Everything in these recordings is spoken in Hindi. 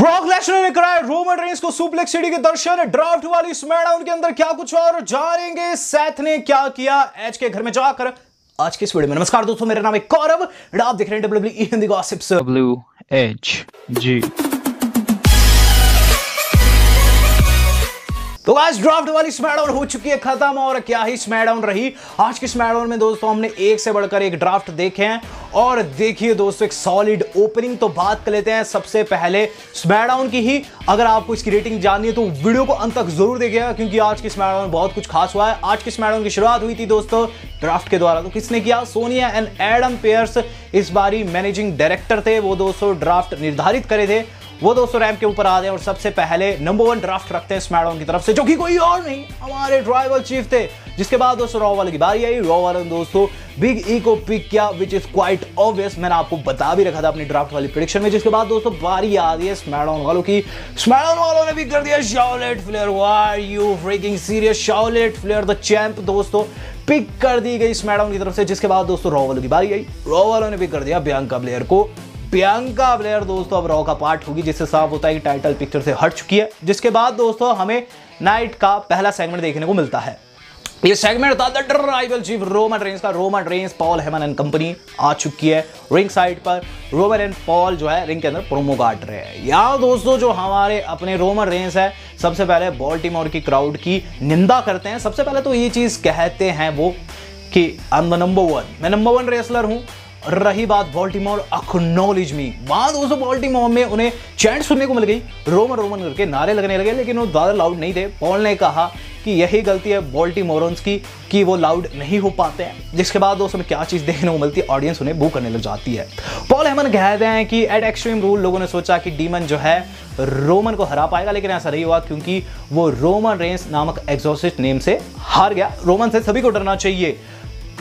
ब्रॉक लेसनर ने कराया रोमन रेंस को सुप्लेक्स सिटी के दर्शन। ड्राफ्ट वाली स्मैकडाउन के अंदर क्या कुछ और जानेंगे, सेथ ने क्या किया एज के घर में जाकर आज की इस वीडियो में। नमस्कार दोस्तों, मेरा नाम है गौरव और आप देख रहे हैं WWE हिंदी गॉसिप्स WHG। तो आज ड्राफ्ट वाली स्मैकडाउन हो चुकी है खत्म, और क्या ही स्मैकडाउन रही आज की स्मैकडाउन में दोस्तों। हमने एक से बढ़कर एक ड्राफ्ट देखे हैं और देखिए दोस्तों एक सॉलिड ओपनिंग। तो बात कर लेते हैं सबसे पहले स्मैकडाउन की ही। अगर आपको इसकी रेटिंग जाननी है तो वीडियो को अंत तक जरूर देखिएगा, क्योंकि आज की स्मैकडाउन में बहुत कुछ खास हुआ है। आज की स्मैकडाउन की शुरुआत हुई थी दोस्तों ड्राफ्ट के द्वारा। तो किसने किया? सोनिया एंड एडम पेयर्स इस बारी मैनेजिंग डायरेक्टर थे। वो दोस्तों ड्राफ्ट निर्धारित करे थे, वो दोस्तों रैंप के ऊपर आ गए और सबसे पहले नंबर 1 ड्राफ्ट रखते हैं स्मैकडाउन की तरफ से, जो कि कोई और नहीं हमारे ट्राइबल चीफ थे। जिसके बाद दोस्तों रॉ वाले की बारी आई। रॉ वाले दोस्तों बिग ई को पिक किया, विच इज क्वाइट ऑब्वियस। मैंने आपको बता भी रखा था अपनी ड्राफ्ट वाली प्रेडिक्शन में। जिसके बाद दोस्तों बारी आ गई है स्मैकडाउन वालों की। स्मैकडाउन वालों ने भी कर दिया Charlotte Flair. Why are you freaking serious? Charlotte Flair the champ दोस्तों पिक कर दी गई स्मैकडाउन की तरफ से। जिसके बाद दोस्तों रॉ वालों की बारी आई। रॉ वालों ने भी कर दिया बियांका ब्लेयर को। बियांका ब्लेयर दोस्तों अब रॉ का पार्ट होगी, जिससे साफ होता है कि टाइटल पिक्चर से हट चुकी है। जिसके बाद दोस्तों हमें नाइट का पहला सेगमेंट देखने को मिलता है। ये सेगमेंट था the tribal chief Roman Reigns का। Roman Reigns, Paul Heyman and company आ चुकी है रिंग साइड पर। रोमन एंड पॉल जो है रिंग के अंदर प्रोमो काट रहे हैं। यहाँ दोस्तों जो हमारे अपने रोमन रेंस है, सबसे पहले बॉल्टीमोर की क्राउड की निंदा करते हैं। सबसे पहले तो ये चीज कहते हैं वो कि आई एम द नंबर 1, मैं नंबर 1 रेसलर हूँ। रही बात बॉल्टीमोर एक्नॉलेज मी, वहां दोस्तों बॉल्टीमोर में उन्हें चैंट सुनने को मिल गई, रोमन रोमन करके नारे लगने लगे, लेकिन वो ज्यादा लाउड नहीं थे। पॉल ने कहा कि यही गलती है बॉल्टीमोरन्स की कि वो लाउड नहीं हो पाते हैं। जिसके बाद दोस्तों में क्या चीज देखने को मिलती है, ऑडियंस उन्हें बू करने लग जाती है। पॉल हेमन कहते हैं कि एट एक्सट्रीम रूल लोगों ने सोचा कि डीमन जो है रोमन को हरा पाएगा, लेकिन ऐसा नहीं हुआ, क्योंकि वो रोमन रेंस नामक एग्जॉस्टिड नेम से हार गया। रोमन से सभी को डरना चाहिए।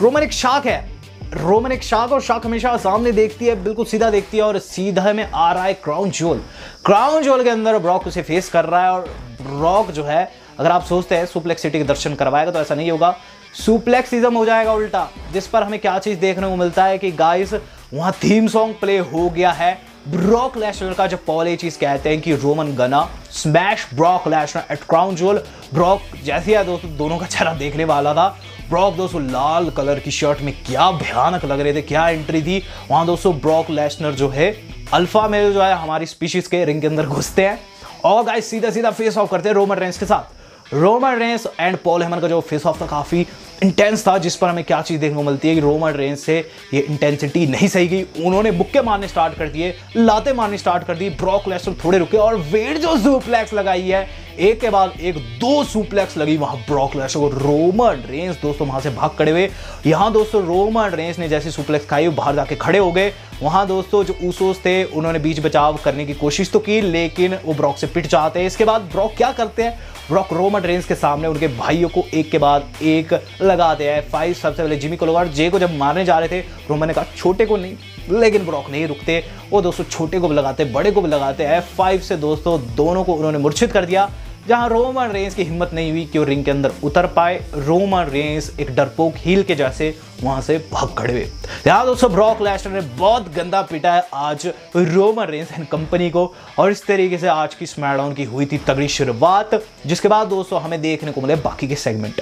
रोमन एक शार्क है, रोमन एक शार्क, और शार्क हमेशा सामने देखती है, बिल्कुल सीधा देखती है। और सीधा में आ रहा है क्राउन ज्वेल। क्राउन ज्वेल के अंदर ब्रॉक उसे फेस कर रहा है। और ब्रॉक जो है, अगर आप सोचते हैं सुप्लेक्स सिटी के दर्शन करवाएगा, तो ऐसा नहीं होगा, सुप्लेक्सिज्म हो जाएगा उल्टा। जिस पर हमें क्या चीज देखने को मिलता है कि गाइस वहां थीम सॉन्ग प्ले हो गया है ब्रॉक लेसनर का। जब पॉल ये चीज कहते हैं कि रोमन गना smash Brock Lesnar at Crown Jewel. Brock जैसे है दोस्तों दोनों का चेहरा देखने वाला था। ब्रॉक दोस्तों लाल कलर की शर्ट में क्या भयानक लग रहे थे, क्या एंट्री थी वहां दोस्तों। ब्रॉक लेसनर जो है अल्फा मेल जो है हमारी स्पीशीज के रिंग के अंदर घुसते हैं और गाइस सीधा सीधा फेस ऑफ करते हैं रोमन रेंस के साथ। Roman Reigns and Paul Heyman का जो फेस ऑफ था काफी इंटेंस था, जिस पर हमें क्या चीज देखने को मिलती है कि रोमन रेंस से ये इंटेंसिटी नहीं सही गई। उन्होंने मुक्के मारने स्टार्ट कर दिए, लाते मारनी स्टार्ट कर दी। ब्रॉक लेसनर थोड़े रुके और वेट जो सुप्लेक्स लगाई है, एक के बाद एक 2 सुप्लेक्स लगी वहां ब्रॉक लेसनर को। रोमन रेंस दोस्तों वहां से भाग खड़े हुए। यहां दोस्तों रोमन रेंस ने जैसी सुप्लेक्स खाई बाहर जाके खड़े हो गए। वहां दोस्तों जो ऊसोस थे उन्होंने बीच बचाव करने की कोशिश तो की, लेकिन वो ब्रॉक से पिट जाते हैं। इसके बाद ब्रॉक क्या करते हैं, ब्रॉक रोमन रेंस के सामने उनके भाइयों को एक के बाद एक लगाते हैं। 5 सबसे पहले जिमी को लगा, और जे को जब मारने जा रहे थे रोमन ने कहा छोटे को नहीं, लेकिन ब्रॉक नहीं रुकते। वो दोस्तों छोटे को भी लगाते, बड़े को भी लगाते हैं। 5 से दोस्तों दोनों को उन्होंने मूर्छित कर दिया, जहां रोमन रेंस की हिम्मत नहीं हुई कि वो रिंग के अंदर उतर पाए। रोमन रेंस एक डरपोक हील के जैसे वहां से भाग खड़े हुए। यहां दोस्तों ब्रॉक लेसनर ने बहुत गंदा पीटा है आज रोमन रेंस एंड कंपनी को, और इस तरीके से आज की स्मैकडाउन की हुई थी तगड़ी शुरुआत। जिसके बाद दोस्तों हमें देखने को मिले बाकी के सेगमेंट।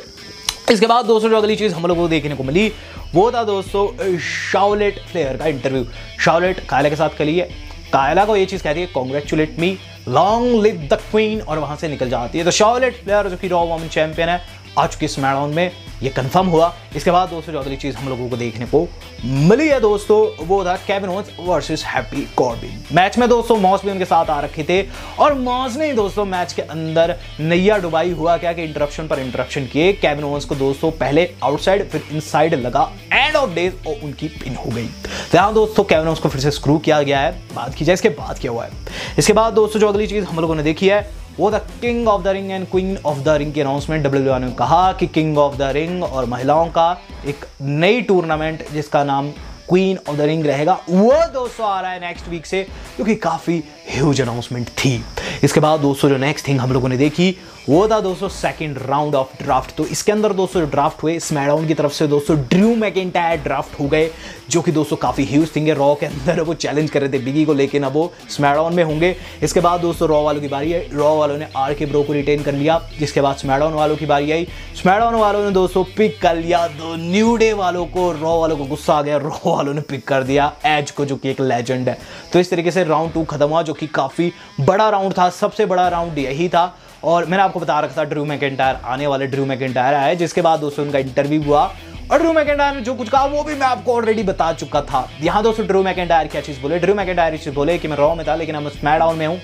इसके बाद दोस्तों जो अगली चीज हम लोगों को देखने को मिली वो था दोस्तों शार्लेट फ्लेयर का इंटरव्यू। शार्लेट कायला के साथ करी है। कायला को ये चीज कहती है congratulate me, long live the queen, और वहां से निकल जाती है। तो शार्लेट फ्लेयर जो कि रॉ वुमेन चैंपियन है आ चुकी स्मैकडाउन में, ये कंफर्म हुआ। इसके बाद दोस्तों जो अगली चीज हम लोगों को देखने को मिली है दोस्तों वो था Kevin Owens versus happy Corbin. Match में दोस्तों मॉस भी उनके साथ आ रखे थे, और मॉस ने दोस्तों मैच के अंदर नैया डुबाई। हुआ क्या कि इंटरप्शन पर इंटरप्शन किए। केविन ओवेंस को दोस्तों पहले आउटसाइड फिर इनसाइड लगा, एंड ऑफ डेज और उनकी पिन हो गई। यहां दोस्तों केविन ओवेंस को फिर से स्क्रू किया गया है। बात की जाए इसके बाद क्या हुआ है। इसके बाद दोस्तों जो अगली चीज हम लोगों ने देखी है वो the king of the ring and queen of the ring की अनाउंसमेंट। WWE ने कहा कि किंग ऑफ द रिंग और महिलाओं का एक नई टूर्नामेंट जिसका नाम क्वीन ऑफ द रिंग रहेगा, वो दोस्तों आ रहा है नेक्स्ट वीक से, क्योंकि काफी ह्यूज अनाउंसमेंट थी। इसके बाद दोस्तों जो नेक्स्ट थिंग हम लोगों ने देखी वो था दोस्तों सेकंड राउंड ऑफ ड्राफ्ट। तो इसके अंदर दोस्तों जो ड्राफ्ट हुए स्मैकडाउन की तरफ से दोस्तों ड्रू मैकिंटायर ड्राफ्ट हो गए, जो कि दोस्तों काफी ह्यूज थिंग है। रॉ के अंदर वो चैलेंज कर रहे थे बिगी को, लेकिन अब वो स्मैकडाउन में होंगे। इसके बाद दोस्तों रॉ वालों की बारी है, रॉ वालों ने RK Bro को रिटेन कर लिया। जिसके बाद स्मैकडाउन वालों की बारी आई, स्मैकडाउन वालों ने दोस्तों पिक कर लिया दो न्यू डे वालों को। रॉ वालों को गुस्सा आ गया, रॉ वालों ने पिक कर दिया एज को, जो कि एक लेजेंड है। तो इस तरीके से राउंड 2 खत्म हुआ, जो कि काफी बड़ा राउंड था, सबसे बड़ा राउंड यही था। और मैंने आपको बता रखा था ड्रू मैकिंटायर आने वाले, ड्रू मैकिंटायर आए। जिसके बाद दोस्तों उनका इंटरव्यू हुआ और ड्रू मैकिंटायर ने जो कुछ कहा वो भी मैं आपको ऑलरेडी बता चुका था। यहाँ दोस्तों ड्रू मैकिंटायर क्या चीज बोले, ड्रू मैकिंटायर चीज बोले कि मैं रॉ में था लेकिन अब मैं स्मैकडाउन में हूँ।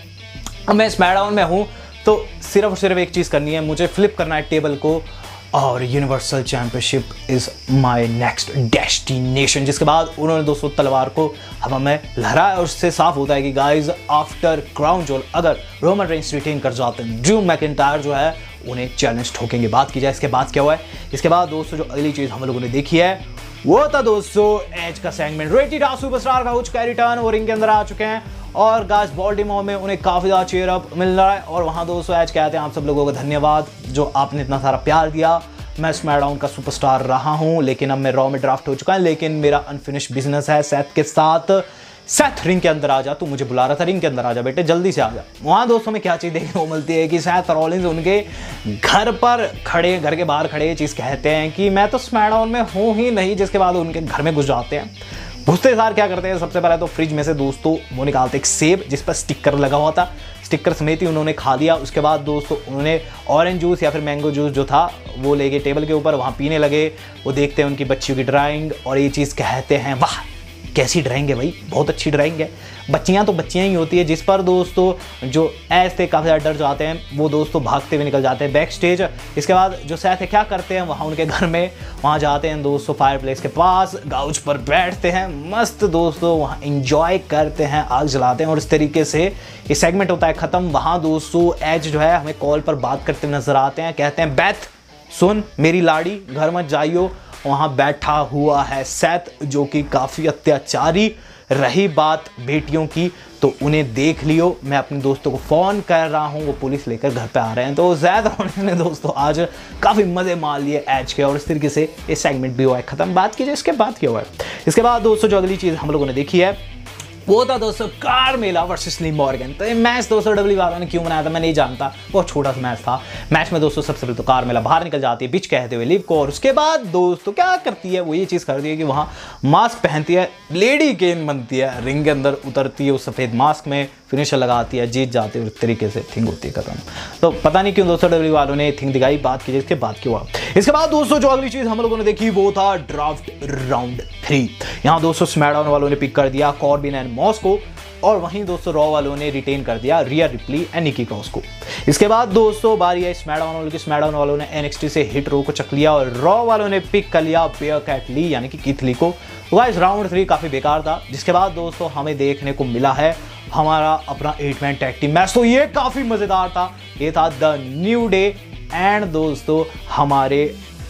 अब मैं स्मैकडाउन में हूँ तो सिर्फ और सिर्फ एक चीज करनी है, मुझे फ्लिप करना है टेबल को और universal championship is my next destination. जिसके बाद उन्होंने दोस्तों तलवार को हवा में लहराया और उससे साफ होता है कि गाइस आफ्टर क्राउन जोल अगर रोमन रेंस रिटेन कर जाते हैं, ड्रू मैकिंटायर जो है उन्हें चैलेंज ठोकेंगे। बात की जाए इसके बाद क्या हुआ है, इसके बाद दोस्तों जो अगली चीज हम लोगों ने देखी है वो था दोस्तों एज का सेगमेंट। रेटी डा सुपरस्टार का कुछ रिटर्न वो रिंग के अंदर आ चुके हैं और गाइस बॉल्टिमोर में उन्हें काफी ज्यादा चीयर अप मिल रहा है। और वहां दोस्तों एज कहते हैं आप सब लोगों को धन्यवाद जो आपने इतना सारा प्यार दिया। मैं स्मैकडाउन का सुपरस्टार रहा हूं लेकिन अब मैं रॉ में ड्राफ्ट हो चुका है, लेकिन मेरा अनफिनिश बिजनेस है सेथ के साथ। सेथ रिंग के अंदर आ जा, तू मुझे बुला रहा था, रिंग के अंदर आ जा बेटे, जल्दी से आ जा। वहां दोस्तों में क्या चीज देखने को मिलती है कि सेथ रॉलिंस उनके घर पर खड़े, घर के बाहर खड़े ये चीज कहते हैं कि मैं तो स्मैकडाउन में हूं ही नहीं। जिसके बाद उनके घर में घुस जाते हैं। घुसते सार क्या करते हैं, सबसे पहले तो फ्रिज में से दोस्तों वो निकालते एक सेब जिस पर स्टिकर लगा हुआ था, स्टिकर समेत ही उन्होंने खा लिया। उसके बाद दोस्तों उन्होंने ऑरेंज जूस या फिर मैंगो जूस जो था वो ले गए टेबल के ऊपर, वहाँ पीने लगे। वो देखते हैं उनकी बच्चियों की ड्राइंग और ये चीज़ कहते हैं वाह कैसी ड्राइंग है भाई, बहुत अच्छी ड्राइंग है। बच्चियाँ तो बच्चियाँ ही होती है। जिस पर दोस्तों जो ऐसे काफ़ी ज़्यादा डर जाते हैं वो दोस्तों भागते हुए निकल जाते हैं बैक स्टेज। इसके बाद जो सेथ है क्या करते हैं, वहाँ उनके घर में वहाँ जाते हैं दोस्तों, फायर प्लेस के पास गाउच पर बैठते हैं, मस्त दोस्तों वहाँ इंजॉय करते हैं, आग जलाते हैं और इस तरीके से ये सेगमेंट होता है ख़त्म। वहाँ दोस्तों एज जो है हमें कॉल पर बात करते हुए नजर आते हैं, कहते हैं बेथ सुन मेरी लाड़ी घर मत जाइयो। वहाँ बैठा हुआ है सेथ जो कि काफ़ी अत्याचारी। रही बात बेटियों की तो उन्हें देख लियो, मैं अपने दोस्तों को फ़ोन कर रहा हूँ, वो पुलिस लेकर घर पे आ रहे हैं। तो ज़्यादा ने दोस्तों आज काफ़ी मज़े मार लिए एज के और इस तरीके से ये सेगमेंट भी हुआ है ख़त्म। बात कीजिए इसके बाद क्या हुआ है, इसके बाद दोस्तों जो अगली चीज़ हम लोगों ने देखी है वो था दोस्तों कार्मेला वर्सेस लिव मॉर्गन। तो ये मैच दोस्तों डब्ल्यू वालों ने क्यों बनाया था मैं नहीं जानता, बहुत छोटा सा मैच था। मैच में दोस्तों सबसे पहले तो कार्मेला बाहर निकल जाती है बिच कहते हुए लिव को, और उसके बाद दोस्तों क्या करती है वो ये चीज़ करती है कि वहाँ मास्क पहनती है, लेडी केन बनती है, रिंग के अंदर उतरती है उस सफ़ेद मास्क में, फिनिशर लगाती है, जीत जाती है और इस तरीके से थिंग होती है खत्म। तो पता नहीं क्यों दोस्तों डब्ल्यू वालों ने थिंग दिखाई। बात कीजिए इसके बाद क्यों हुआ। इसके बाद दोस्तों जो अगली चीज़ हम लोगों ने देखी वो था ड्राफ्ट राउंड 3। यहाँ दोस्तों स्मैकडाउन वालों ने पिक कर दिया कॉर्बिन एंड मॉस को और वहीं दोस्तों रॉ वालों ने रिटेन कर दिया Rhea Ripley and Nikki Cross को। इसके बाद दोस्तों बारी आई स्मैकडाउन वालों की। स्मैकडाउन वालों ने NXT से हिट रो को चक लिया और रॉ वालों ने पिक कर लिया बेयर कैट ली यानी कि कीथ ली को। गाइस राउंड 3 काफ़ी बेकार था। जिसके बाद दोस्तों हमें देखने को मिला है हमारा अपना 8 मैन टैग टीम मैच, तो ये काफ़ी मज़ेदार था। ये था द न्यू डे एंड दोस्तों हमारे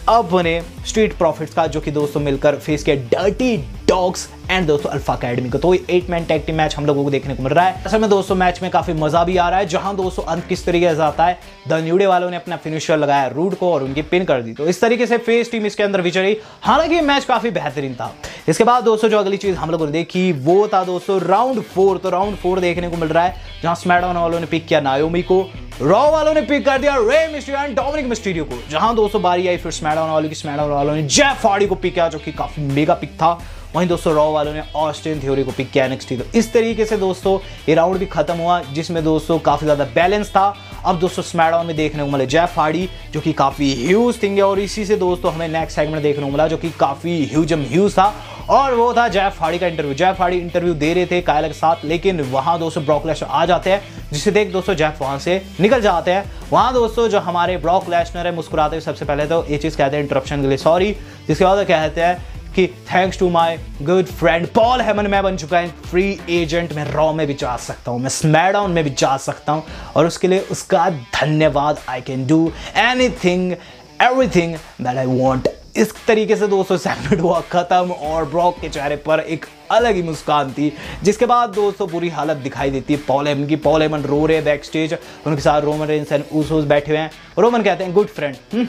अपने स्ट्रीट प्रॉफिट्स का, जो कि दोस्तों मिलकर फेस किया डर्टी डॉग्स एंड दोस्तों अल्फा अकेडमी को। तो 8 मैन टैग टीम मैच हम लोगों को देखने को मिल रहा है। असल में दोस्तों मैच में काफी मजा भी आ रहा है, जहां दोस्तों अंत किस तरीके से आता है, द न्यू डे वालों ने अपना फिनिशर लगाया रूड को और उनकी पिन कर दी। तो इस तरीके से फेस टीम इसके अंदर विजयी। हालांकि ये मैच काफी बेहतरीन था। इसके बाद दोस्तों जो अगली चीज हम लोगों ने देखी वो था दोस्तों राउंड 4। तो राउंड 4 देखने को मिल रहा है जहां स्मैकडाउन वालों ने पिक किया नायोमी को, रॉ वालों ने पिक कर दिया Rey Mysterio and Dominik Mysterio को। जहां दोस्तों बारी आई फिर स्मैकडाउन वालों की, स्मैकडाउन वालों ने जेफ हार्डी को पिक किया जो कि काफी मेगा पिक था। वहीं दोस्तों रॉ वालों ने ऑस्टिन थ्योरी को पिक किया NXT। तो इस तरीके से दोस्तों ये राउंड भी खत्म हुआ जिसमें दोस्तों काफी ज्यादा बैलेंस था। अब दोस्तों स्मैकडाउन में देखने को मिले जेफ हार्डी जो कि काफी ह्यूज थिंग है और इसी से दोस्तों हमें नेक्स्ट सेगमेंट देखने को मिला जो कि काफी ह्यूज था और वो था जेफ हार्डी का इंटरव्यू। जेफ हार्डी इंटरव्यू दे रहे थे कायला के साथ, लेकिन वहां दोस्तों ब्रॉक लेसनर आ जाते हैं जिसे देख दोस्तों जेफ वहां से निकल जाते हैं। वहां दोस्तों जो हमारे ब्रॉक लेसनर है मुस्कुराते हुए सबसे पहले तो ये चीज कहते हैं इंटरप्शन के लिए सॉरी, जिसके बाद कहते हैं कि thanks to my good friend Paul Heyman मैं बन चुका है फ्री एजेंट, मैं रॉ में भी जा सकता हूं, मैं स्मैकडाउन में भी जा सकता हूं और उसके लिए उसका धन्यवाद। I can do anything everything that I want. इस तरीके से दोस्तों सेगमेंट हुआ खत्म और ब्रॉक के चेहरे पर एक अलग ही मुस्कान थी। जिसके बाद दोस्तों पूरी हालत दिखाई देती है पॉल हेमन की। पॉल हेमन रो रहे हैं बैक स्टेज, उनके साथ रोमन रेंस एंड उसोस बैठे हुए हैं। रोमन कहते हैं गुड फ्रेंड।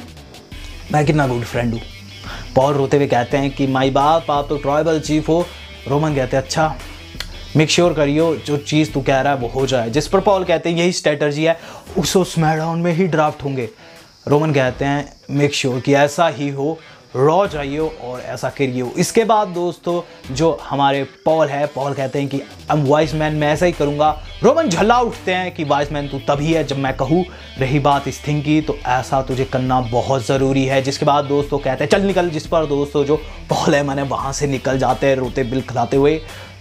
मैं कितना गुड फ्रेंड हूँ। पॉल रोते हुए कहते हैं कि माई बाप आप तो ट्राइबल चीफ हो। रोमन कहते हैं अच्छा मेक श्योर करियो जो चीज़ तू कह रहा है वो हो जाए। जिस पर पॉल कहते हैं यही स्ट्रेटजी है, उसो स्मैकडाउन में ही ड्राफ्ट होंगे। रोमन कहते हैं मेक श्योर कि ऐसा ही हो, रॉ जाइयो और ऐसा करियो। इसके बाद दोस्तों जो हमारे पॉल है, पॉल कहते हैं कि I'm वाइस मैन, मैं ऐसा ही करूँगा। रोमन झल्ला उठते हैं कि वाइस मैन तू तभी है जब मैं कहूँ। रही बात इस थिंग की तो ऐसा तुझे करना बहुत ज़रूरी है। जिसके बाद दोस्तों कहते हैं चल निकल। जिस पर दोस्तों जो पॉल है मैंने वहाँ से निकल जाते हैं रोते बिल खिलाते हुए।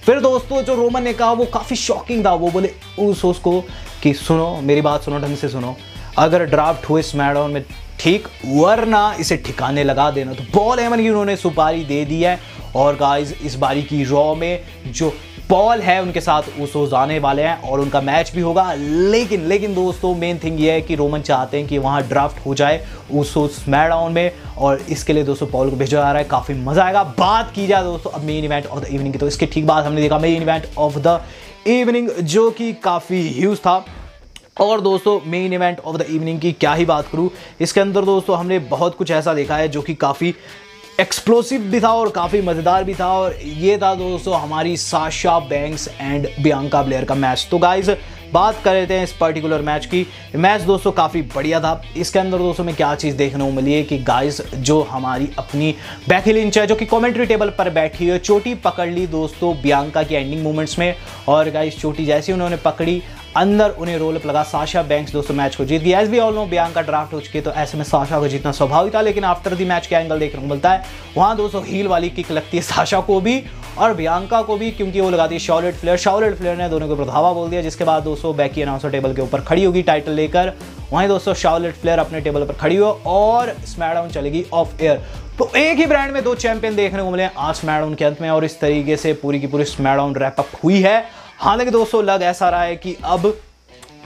फिर दोस्तों जो रोमन ने कहा वो काफ़ी शॉकिंग था। वो बोले उस को कि सुनो मेरी बात सुनो, ढंग से सुनो, अगर ड्राफ्ट हुए स्मैकडाउन में ठीक, वरना इसे ठिकाने लगा देना। तो पॉल हेमन की उन्होंने सुपारी दे दी है। और गाइस इस बारी की रॉ में जो पॉल है उनके साथ उसोस आने वाले हैं और उनका मैच भी होगा। लेकिन दोस्तों मेन थिंग ये है कि रोमन चाहते हैं कि वहाँ ड्राफ्ट हो जाए उसोस स्मैकडाउन में, और इसके लिए दोस्तों पॉल को भेजा जा रहा है। काफ़ी मजा आएगा। बात की जाए दोस्तों अब main event of the evening की, तो इसके ठीक बाद हमने देखा main event of the evening जो कि काफ़ी ह्यूज था। और दोस्तों main event of the evening की क्या ही बात करूं, इसके अंदर दोस्तों हमने बहुत कुछ ऐसा देखा है जो कि काफ़ी एक्सप्लोसिव भी था और काफ़ी मज़ेदार भी था। और ये था दोस्तों हमारी Sasha banks and Bianca Blair का मैच। तो गाइज बात कर लेते हैं इस पर्टिकुलर मैच की। मैच दोस्तों काफ़ी बढ़िया था। इसके अंदर दोस्तों में क्या चीज़ देखने को मिली है कि गाइज जो हमारी अपनी बेकी लिंच है जो कि कमेंट्री टेबल पर बैठी है, चोटी पकड़ ली दोस्तों बियांका की एंडिंग मोमेंट्स में। और गाइज चोटी जैसी उन्होंने पकड़ी, अंदर उन्हें रोल अप लगा। साशा बैंक्स दोस्तों मैच को जीत गया। As we all know Bianca draft हो चुकी है, तो ऐसे में साशा को जीतना स्वाभाविक था। लेकिन आफ्टर दी मैच क्या एंगल देखने को मिलता है, वहाँ दोस्तों हील वाली किक लगती है साशा को भी और बियांका को भी, क्योंकि वो लगाती है शार्लेट फ्लेयर। शार्लेट फ्लेयर ने दोनों को प्रधावा बोल दिया। जिसके बाद दोस्तों बेकी अनाउंसर टेबल के ऊपर खड़ी होगी टाइटल लेकर। वहीं दोस्तों शार्लेट फ्लेयर अपने टेबल पर खड़ी हो और स्मैकडाउन चलेगी ऑफ एयर। तो एक ही ब्रांड में दो चैंपियन देखने को मिले आज स्मैकडाउन के अंत में। और इस तरीके से पूरी की पूरी स्मैकडाउन रैप अप हुई है। हालांकि दोस्तों लग ऐसा रहा है कि अब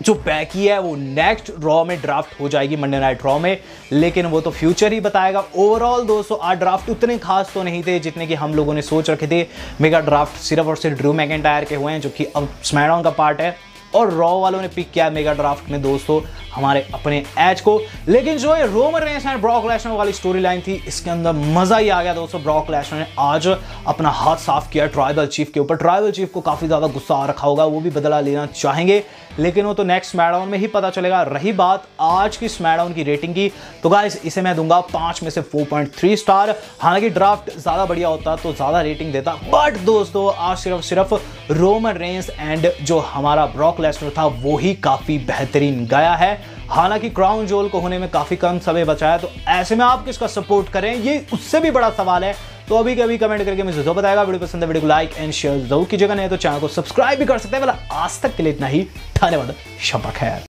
जो बेकी है वो नेक्स्ट रॉ में ड्राफ्ट हो जाएगी, मंडे नाइट रॉ में, लेकिन वो तो फ्यूचर ही बताएगा। ओवरऑल दोस्तों आज ड्राफ्ट उतने खास तो नहीं थे जितने कि हम लोगों ने सोच रखे थे। मेगा ड्राफ्ट सिर्फ और सिर्फ ड्रू मैकिंटायर के हुए हैं जो कि अब स्मैकडाउन का पार्ट है, और रॉ वालों ने पिक किया मेगा ड्राफ्ट में दोस्तों हमारे अपने एज को। लेकिन जो ये Roman Reigns and Brock Lesnar वाली स्टोरी लाइन थी, इसके अंदर मजा ही आ गया दोस्तों। ब्रॉक लेसनर ने आज अपना हाथ साफ किया ट्राइबल चीफ के ऊपर। ट्राइबल चीफ को काफी ज्यादा गुस्सा आ रखा होगा, वो भी बदला लेना चाहेंगे, लेकिन वो तो नेक्स्ट स्मैकडाउन में ही पता चलेगा। रही बात आज की स्मैकडाउन की रेटिंग की, तो गाइस इसे मैं दूंगा 5 में से 4.3 स्टार। हालांकि ड्राफ्ट ज्यादा बढ़िया होता तो ज्यादा रेटिंग देता, बट दोस्तों आज सिर्फ रोमन रेंस एंड जो हमारा ब्रॉक लेसनर था वो ही काफी बेहतरीन गया है। हालांकि क्राउन जोल को होने में काफी कम समय बचा है, तो ऐसे में आप किसका सपोर्ट करें ये उससे भी बड़ा सवाल है। तो अभी कभी कमेंट करके मुझे जरूर बताएगा। वीडियो पसंद है वीडियो को लाइक एंड शेयर जरूर कीजिएगा, नहीं तो चैनल को सब्सक्राइब भी कर सकते हैं। आज तक के लिए इतना ही, धन्यवाद, शब्बा खैर।